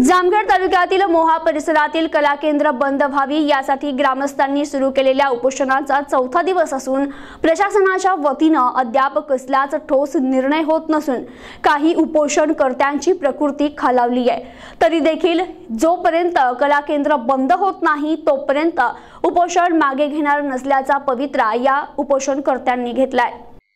जामखेड तालुक्यातील मोहा परिसरातील कला केंद्र बंद व्हावी यासाठी ग्रामस्थांनी सुरू केलेल्या उपोषणाचा चौथा दिवस असून प्रशासनाच्या वतीने अद्याप कसलाच ठोस निर्णय होत नसून काही उपोषणकर्त्यांची प्रकृती खालावली आहे। तरी देखील जोपर्यंत कला केंद्र बंद होत नाही तोपर्यंत उपोषण मागे घेणार नसल्याचा पवित्रा या उपोषणकर्त्यांनी घेतलाय।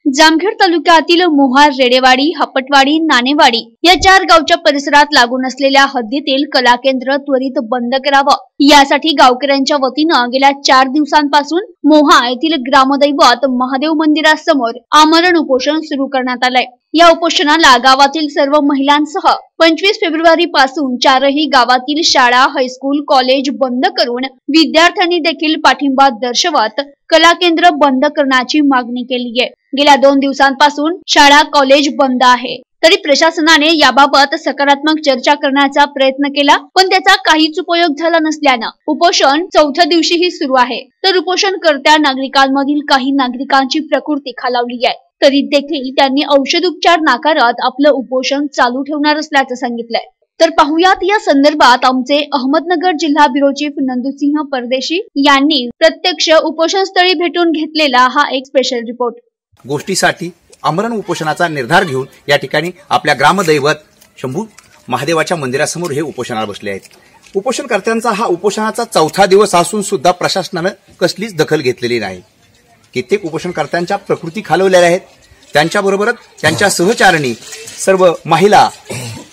जामखेड तालुक्यातील मोहा, रेडेवाडी, हपटवाडी, नाणेवाडी या 4 गावच्या परिसरात लागून असलेल्या हद्दीतील कला केंद्र त्वरित बंद करावं यासाठी गावकऱ्यांच्या वतीनं गेल्या 4 दिवसांपासून मोहा येथील ग्रामदैवत महादेव मंदिरासमोर आमरण उपोषण सुरू करण्यात आलंय। या उपोषणाला गावातील सर्व महिलांसह 25 फेब्रुवारी पासून 4ही गावातील शाळा, हायस्कूल, कॉलेज बंद करून विद्यार्थ्यांनी देखील पाठिंबा दर्शवत कला केंद्र बंद करण्याची मागणी केली आहे। गेल्या 2 दिवसांपासून शाळा, कॉलेज बंद आहे, तरी प्रशासनाने याबाबत सकारात्मक चर्चा करण्याचा प्रयत्न केला, पण त्याचा काहीच उपयोग झाला नसल्यानं उपोषण चौथ्या दिवशीही सुरू आहे। तर उपोषणकर्त्या नागरिकांमधील काही नागरिकांची प्रकृती खालावली आहे, तरी देखील त्यांनी औषध उपचार नाकारत आपलं उपोषण चालू ठेवणार असल्याचं सांगितलंय। तर पाहुयात या संदर्भात आमचे अहमदनगर जिल्हा ब्युरो चीफ नंदुसिंह परदेशी यांनी प्रत्यक्ष उपोषणस्थळी भेटून घेतलेला हा एक स्पेशल रिपोर्ट। गोष्टीसाठी आमरण उपोषणाचा निर्धार घेऊन या ठिकाणी आपल्या ग्रामदैवत शंभू महादेवाच्या मंदिरासमोर हे उपोषणाला बसले आहेत। उपोषणकर्त्यांचा हा उपोषणाचा चौथा दिवस असून सुद्धा प्रशासनाने कसलीच दखल घेतलेली नाही। कित्येक उपोषणकर्त्यांच्या प्रकृती खालवलेल्या आहेत। त्यांच्याबरोबरच त्यांच्या सहचारिणी, सर्व महिला,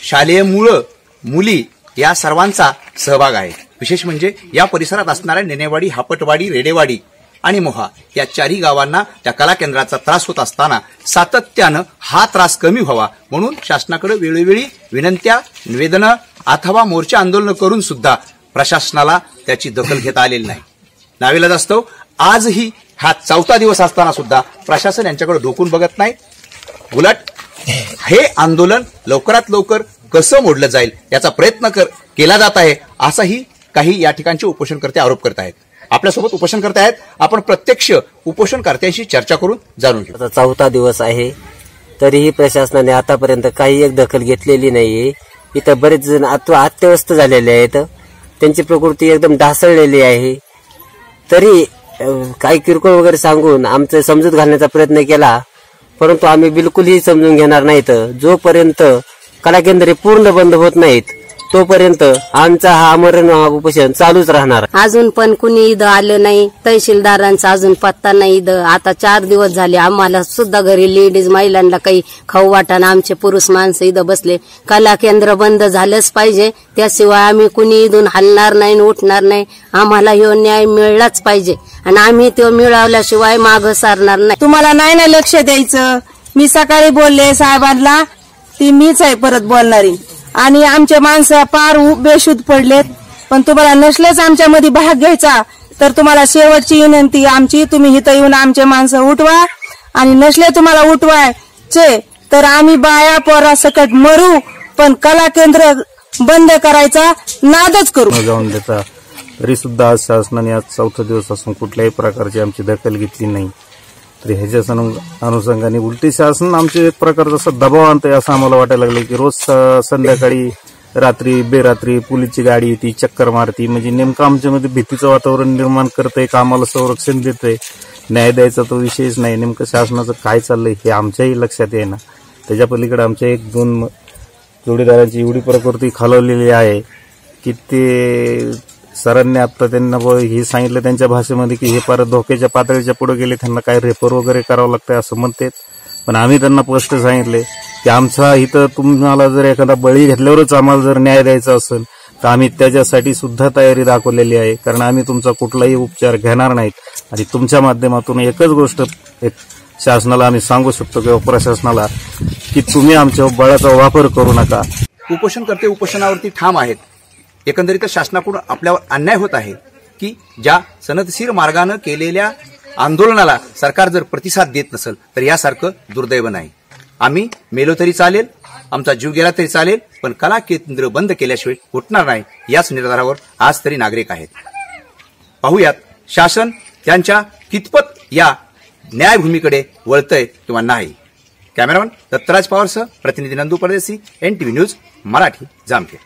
शालेय मुली या सर्वांचा सहभाग आहे। विशेष म्हणजे या परिसरात असणाऱ्या नेनेवाडी, हापटवाडी, रेडेवाडी आणि मोहा या 4ही गावांना त्या कला केंद्राचा त्रास होत असताना सातत्यानं हा त्रास कमी व्हावा म्हणून शासनाकडे वेळोवेळी विनंत्या, निवेदनं अथवा मोर्चा आंदोलन करून सुद्धा प्रशासनाला त्याची दखल घेता आलेली नाही। नाविलाजास्तव आजही हा चौथा दिवस असताना सुद्धा प्रशासन यांच्याकडे डोकून बघत नाही। उलट हे आंदोलन लवकरात लवकर कसं मोडलं जाईल याचा प्रयत्न केला जात आहे असाही काही या ठिकाणचे उपोषणकर्ते आरोप करत आहेत। आपल्यासोबत उपोषणकर्ते आहेत, आपण प्रत्यक्ष उपोषणकर्त्यांशी चर्चा करून जाणून घेऊ। आता चौथा दिवस आहे, तरीही प्रशासनाने आतापर्यंत काही एक दखल घेतलेली नाहीये। इथं बरेच जण अत्यवस्थ झालेले आहेत, त्यांची प्रकृती एकदम ढासळलेली आहे। तरी काही किरकोळ वगैरे सांगून आमचं समजूत घालण्याचा प्रयत्न केला, परंतु आम्ही बिलकुलही समजून घेणार नाहीत। जोपर्यंत कला केंद्रे पूर्ण बंद होत नाहीत तोपर्यंत आमचा हा आमरण उपोषण चालूच राहणार। अजून पण कुणी इथं आलं नाही, तहसीलदारांचा अजून पत्ता नाही। इथं आता 4 दिवस झाले, आम्हाला सुद्धा घरी लेडीज महिलांना काही खाऊ वाटाणा, आमचे पुरुष माणसं इथं बसले। कला केंद्र बंद झालंच पाहिजे, त्याशिवाय आम्ही कुणी इथून हलणार नाही, उठणार नाही। आम्हाला ह्यो न्याय मिळलाच पाहिजे आणि आम्ही तो मिळवल्याशिवाय मागं सारणार नाही। तुम्हाला नाही लक्ष द्यायचं। मी सकाळी बोलले साहेबांना, ती मीच आहे परत बोलणारी, आणि आमचे माणसं पार बेशुद्ध पडलेत। पण तुम्हाला नसलेच आमच्यामध्ये भाग घ्यायचा तर तुम्हाला शेवटची विनंती आमची, तुम्ही इथं येऊन आमचे माणसं उठवा, आणि नसले तुम्हाला उठवायचे तर आम्ही बाया पोरा सकट मरू, पण कला केंद्र बंद करायचा नादच करू जाऊन देता। तरी सुद्धा आज शासनाने आज चौथा दिवस असून कुठल्याही प्रकारची आमची दखल घेतली नाही। तरी ह्याच्या अनुषंगाने उलटी शासन आमचे एक प्रकारचा असा दबाव आणतंय असं आम्हाला वाटायला लागले की रोज संध्याकाळी, रात्री बेरात्री पोलीसची गाडी येते, चक्कर मारती, म्हणजे नेमकं आमच्यामध्ये भीतीचं वातावरण निर्माण करतंय का आम्हाला संरक्षण देतंय। न्याय द्यायचा तो विषयच नाही। नेमकं शासनाचं काय चाललंय हे आमच्याही लक्षात येईना। त्याच्या पलीकडे आमच्या 1-2 जोडीदारांची एवढी प्रकृती खालवलेली आहे की ते सरांनी आता त्यांना हे सांगितलं त्यांच्या भाषेमध्ये की हे फार धोक्याच्या पातळीच्या पुढे गेले, त्यांना काय रेफर वगैरे करावं लागतंय असं म्हणतात। पण आम्ही त्यांना स्पष्ट सांगितले की आमचा इथं तुम्हाला जर एखादा बळी घेतल्यावरच आम्हाला जर न्याय द्यायचा असेल तर आम्ही त्याच्यासाठी सुद्धा तयारी दाखवलेली आहे, कारण आम्ही तुमचा कुठलाही उपचार घेणार नाहीत। आणि तुमच्या माध्यमातून एकच गोष्ट शासनाला आम्ही सांगू शकतो किंवा प्रशासनाला की तुम्ही आमच्या बळाचा वापर करू नका। उपोषणकर्ते उपोषणावरती ठाम आहेत। एकंदरीतच शासनाकडून आपल्यावर अन्याय होत आहे की ज्या सनदशीर मार्गाने केलेल्या आंदोलनाला सरकार जर प्रतिसाद देत नसेल तर यासारखं दुर्दैव नाही। आम्ही मेलो तरी चालेल, आमचा जीव गेला तरी चालेल, पण कला केंद्र बंद केल्याशिवाय उठणार नाही याच निर्धारावर आज तरी नागरिक आहेत। पाहुयात शासन त्यांच्या कितपत या न्यायभूमीकडे वळतंय किंवा नाही। कॅमेरामन दत्तराज पवारसह प्रतिनिधी नंदू परदेशी, NTV न्यूज मराठी, जामखेड।